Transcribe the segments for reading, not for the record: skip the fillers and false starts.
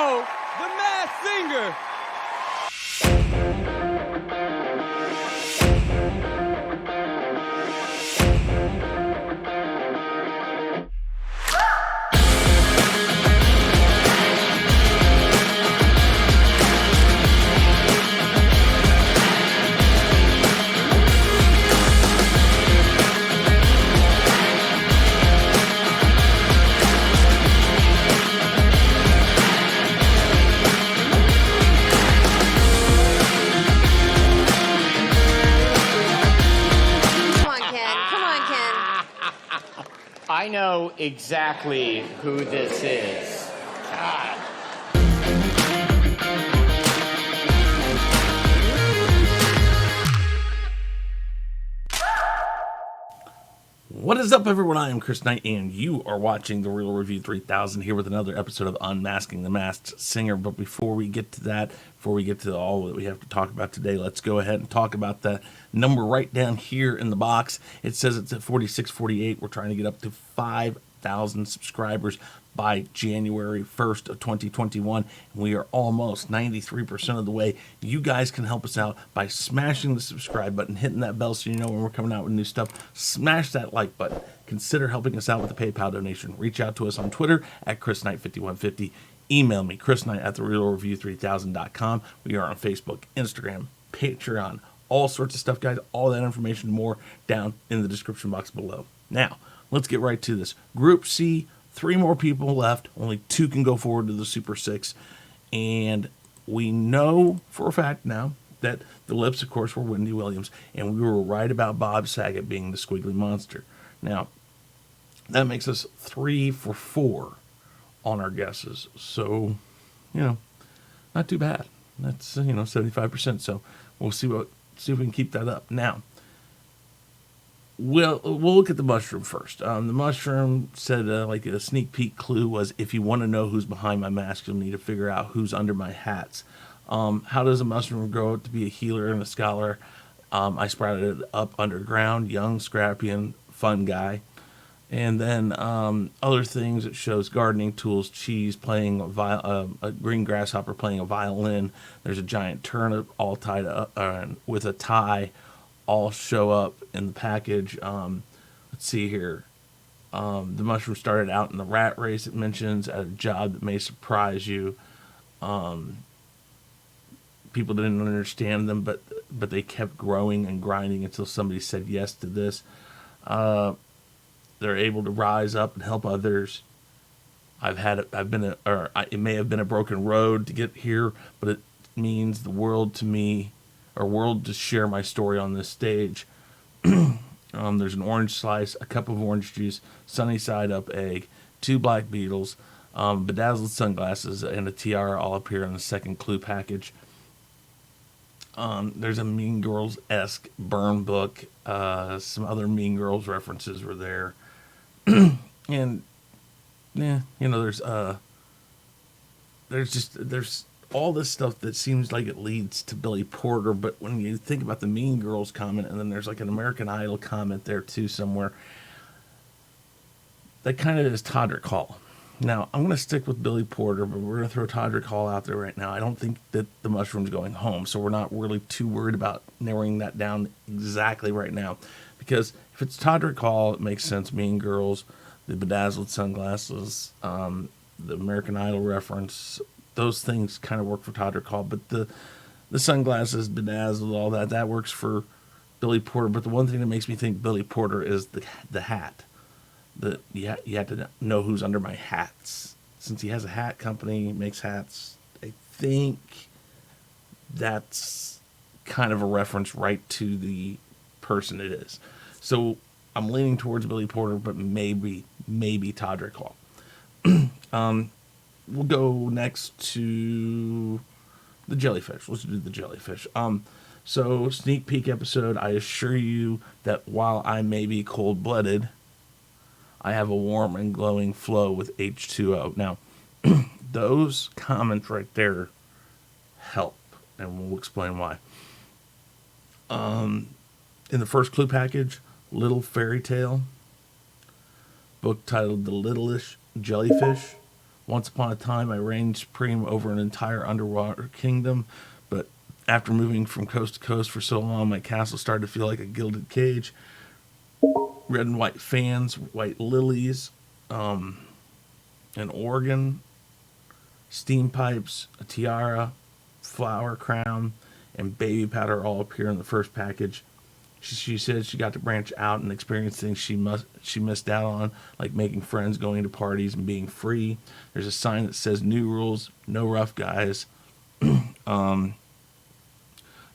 Nzo, the Masked Singer. I know exactly who this is. God. What is up, everyone? I am Chris Knight, and you are watching The Real Review 3000 here with another episode of Unmasking the Masked Singer. But before we get to that, before we get to all that we have to talk about today, let's go ahead and talk about that number right down here in the box. It says it's at 4648. We're trying to get up to 5,000 subscribers by January 1st of 2021. And we are almost 93% of the way. You guys can help us out by smashing the subscribe button, hitting that bell so you know when we're coming out with new stuff. Smash that like button. Consider helping us out with a PayPal donation. Reach out to us on Twitter at chrisknight5150. Email me, chrisknight at therealreview3000.com. We are on Facebook, Instagram, Patreon, all sorts of stuff, guys. All that information and more down in the description box below. Now, let's get right to this. Group C, 3 more people left. Only 2 can go forward to the Super 6. And we know for a fact now that the lips, of course, were Wendy Williams. And we were right about Bob Saget being the squiggly monster. Now, that makes us 3 for 4 on our guesses. So, not too bad. That's, 75%. So we'll see if we can keep that up. Now, we'll look at the mushroom first. The mushroom said, like a sneak peek clue was, if you want to know who's behind my mask, you'll need to figure out who's under my hats. How does a mushroom grow to be a healer and a scholar? I sprouted up underground, young, scrappy, and fun guy. And then other things, it shows gardening tools, cheese, playing a green grasshopper playing a violin. There's a giant turnip all tied up with a tie. All show up in the package. Let's see here. The mushroom started out in the rat race, it mentions, at a job that may surprise you. People didn't understand them, but they kept growing and grinding until somebody said yes to this. They're able to rise up and help others. It may have been a broken road to get here, but it means the world to me, or world to share my story on this stage. There's an orange slice, a cup of orange juice, sunny side up egg, 2 black beetles, bedazzled sunglasses, and a tiara all appear in the second clue package. There's a Mean Girls-esque burn book. Some other Mean Girls references were there. And there's all this stuff that seems like it leads to Billy Porter, but when you think about the Mean Girls comment, and then there's like an American Idol comment there too somewhere, that kind of is Todrick Hall. Now, I'm going to stick with Billy Porter, but we're going to throw Todrick Hall out there right now. I don't think that the mushroom's going home, so we're not really too worried about narrowing that down exactly right now. Because if it's Todrick Hall, it makes sense. Mean Girls, the bedazzled sunglasses, the American Idol reference, those things kind of work for Todrick Hall. But the sunglasses, bedazzled, all that works for Billy Porter. But the one thing that makes me think Billy Porter is the hat. You have to know who's under my hats. Since he has a hat company, he makes hats, I think that's kind of a reference right to the person it is. So I'm leaning towards Billy Porter, but maybe Todrick Hall. We'll go next to the jellyfish. Let's do the jellyfish. So sneak peek episode. I assure you that while I may be cold-blooded, I have a warm and glowing flow with H2O. Now, those comments right there help, and we'll explain why. In the first clue package, Little Fairy Tale, book titled The Littlest Jellyfish, Once upon a time, I reigned supreme over an entire underwater kingdom, but after moving from coast to coast for so long, my castle started to feel like a gilded cage. Red and white fans, white lilies, an organ, steam pipes, a tiara, flower crown, and baby powder all appear in the first package. She said she got to branch out and experience things she missed out on, like making friends, going to parties, and being free. There's a sign that says "New rules, no rough guys."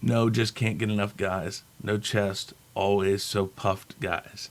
No, just can't get enough guys. No chest, always so puffed guys.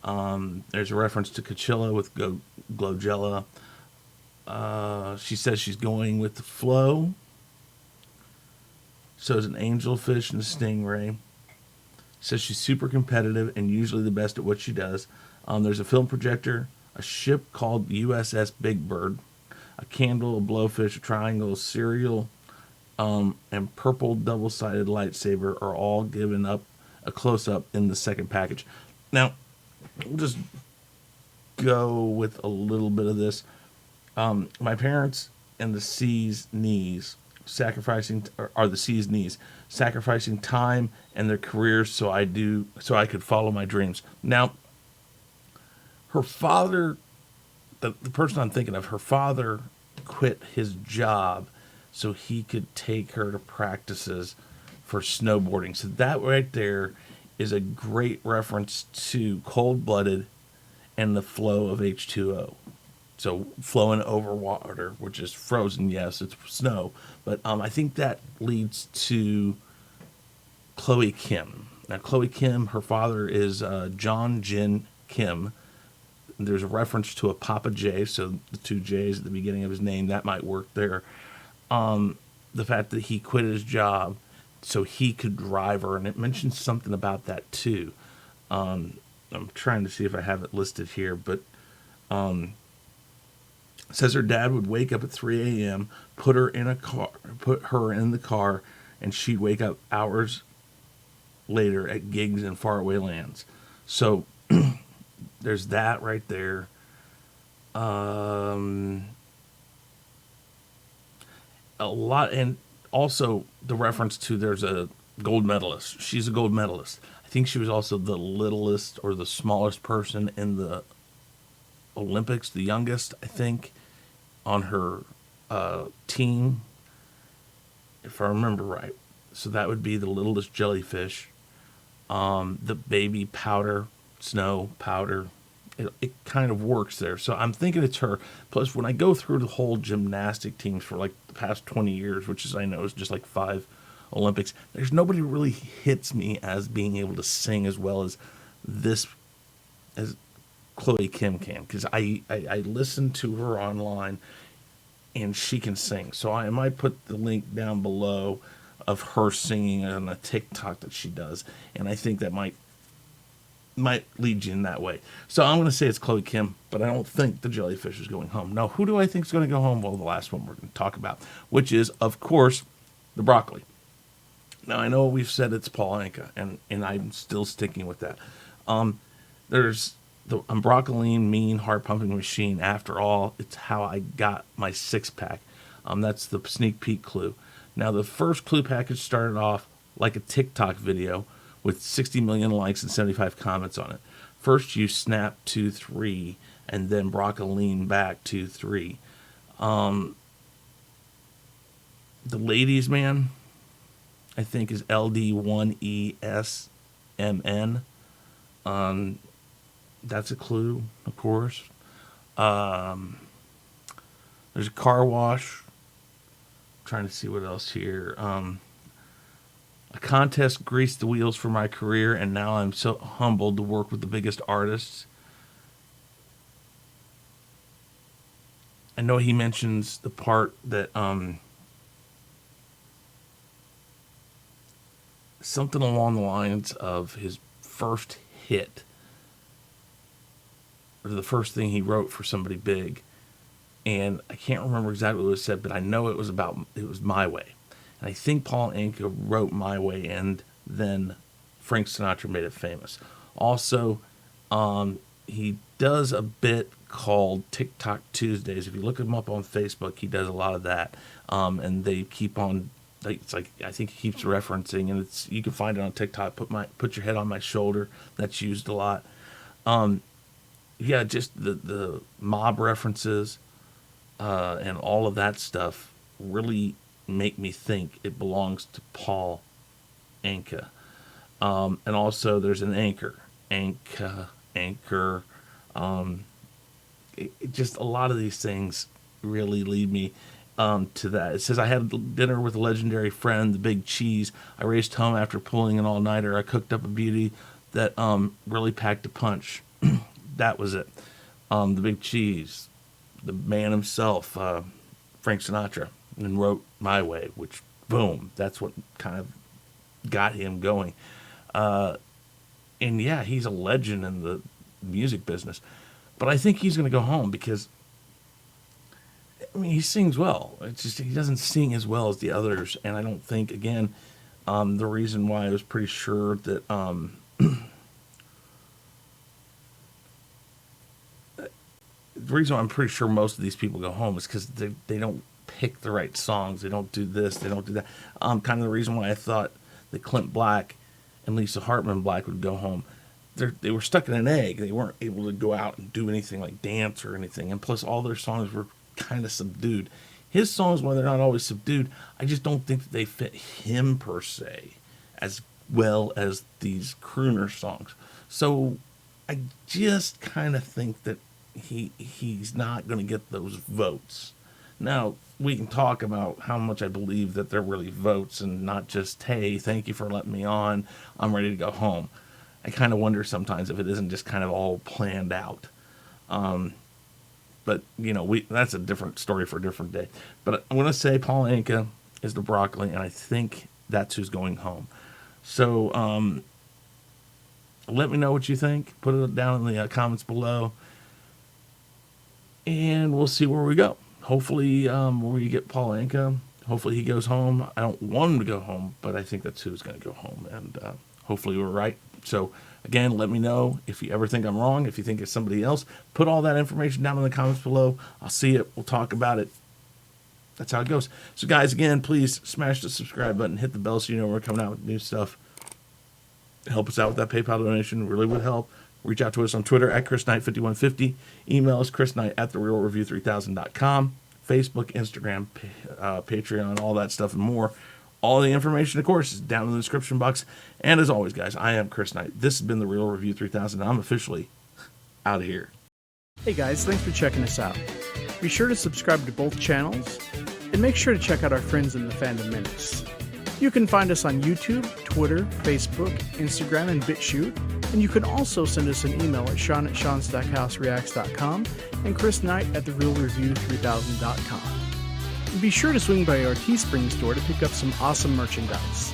There's a reference to Coachella with Glowgella. She says she's going with the flow. So is an angelfish and a stingray. Says she's super competitive and usually the best at what she does. There's a film projector, a ship called USS Big Bird, a candle, a blowfish, a triangle, a cereal, and purple double-sided lightsaber are all given up a close-up in the second package. Now, we'll just go with a little bit of this. My parents and the C's knees are the C's knees, sacrificing time and their careers so I could follow my dreams. Now, her father, the person I'm thinking of, her father quit his job so he could take her to practices for snowboarding. So that right there is a great reference to Cold-Blooded and the flow of H2O. So flowing over water, which is frozen, yes, it's snow. But I think that leads to Chloe Kim. Now, Chloe Kim, her father is John Jin Kim. There's a reference to a Papa J, so the two J's at the beginning of his name, that might work there. The fact that he quit his job so he could drive her, and it mentions something about that too. I'm trying to see if I have it listed here, but says her dad would wake up at 3 a.m., put her in the car, and she'd wake up hours later at gigs in faraway lands. So there's that right there. A lot, and also the reference to there's a gold medalist. She's a gold medalist. I think she was also the littlest or the smallest person in the Olympics, the youngest, I think, on her team, if I remember right. So that would be the littlest jellyfish. The baby powder, snow powder, it kind of works there. So I'm thinking it's her. Plus, when I go through the whole gymnastic teams for like the past 20 years, which is, I know, is just like 5 Olympics, there's nobody who really hits me as being able to sing as well as this, as Chloe Kim can. Because I listen to her online and she can sing. So I might put the link down below of her singing on a TikTok that she does. And I think that might lead you in that way. So I'm going to say it's Chloe Kim, but I don't think the jellyfish is going home. Now, who do I think is going to go home? Well, the last one we're going to talk about, which is, of course, the broccoli. Now, I know we've said it's Paul Anka, and I'm still sticking with that. There's the Broccoli Mean Heart Pumping Machine. After all, it's how I got my 6-pack. That's the sneak peek clue. Now, the first clue package started off like a TikTok video with 60 million likes and 75 comments on it. First, you snap 2, 3, and then Broccoli back 2, 3. The ladies' man, I think, is LD1ESMN. That's a clue, of course. There's a car wash. I'm trying to see what else here. A contest greased the wheels for my career, and now I'm so humbled to work with the biggest artists. I know he mentions the part that something along the lines of his first hit, or the first thing he wrote for somebody big, and I can't remember exactly what it said, but I know it was My Way. And I think Paul Anka wrote My Way, and then Frank Sinatra made it famous. Also, he does a bit called TikTok Tuesdays. If you look him up on Facebook, he does a lot of that. And they keep on, it's like, I think he keeps referencing, and it's, you can find it on TikTok. Put your head on my shoulder. That's used a lot. Yeah, just the mob references, and all of that stuff really make me think it belongs to Paul Anka. And also there's an anchor. Just a lot of these things really lead me to that. It says, I had dinner with a legendary friend, the Big Cheese. I raced home after pulling an all-nighter. I cooked up a beauty that really packed a punch. That was it. The Big Cheese, the man himself, Frank Sinatra, and wrote My Way, which, boom, that's what kind of got him going. And yeah, he's a legend in the music business. But I think he's going to go home because, I mean, he sings well. It's just he doesn't sing as well as the others. And I don't think, again, the reason why I was pretty sure that the reason why I'm pretty sure most of these people go home is because they don't pick the right songs. They don't do this. They don't do that. Kind of the reason why I thought that Clint Black and Lisa Hartman Black would go home. They were stuck in an egg. They weren't able to go out and do anything like dance or anything. And plus, all their songs were kind of subdued. His songs, while they're not always subdued, I just don't think that they fit him per se as well as these crooner songs. So I just kind of think that he's not going to get those votes. Now, we can talk about how much I believe that they're really votes and not just, hey, thank you for letting me on, I'm ready to go home. I kind of wonder sometimes if it isn't just kind of all planned out. But, you know, that's a different story for a different day. But I'm going to say Paul Anka is the broccoli, and I think that's who's going home. So let me know what you think. Put it down in the comments below. And we'll see where we go. Hopefully, we get Paul Anka. Hopefully he goes home. I don't want him to go home, but I think that's who's going to go home. And hopefully we're right. So, again, let me know if you ever think I'm wrong, if you think it's somebody else. Put all that information down in the comments below. I'll see it. We'll talk about it. That's how it goes. So, guys, again, please smash the subscribe button. Hit the bell so you know we're coming out with new stuff. Help us out with that PayPal donation. Really would help. Reach out to us on Twitter at chrisknight5150. Email us chrisknight@therealreview3000.com. Facebook, Instagram, Patreon, all that stuff and more. All the information, of course, is down in the description box. And as always, guys, I am Chris Knight. This has been The Real Review 3000. I'm officially out of here. Hey guys, thanks for checking us out. Be sure to subscribe to both channels, and make sure to check out our friends in the Fandom Minutes. You can find us on YouTube, Twitter, Facebook, Instagram, and BitChute. And you can also send us an email at sean@sean-housereacts.com and chrisknight@therealreview3000.com. And be sure to swing by our Teespring store to pick up some awesome merchandise.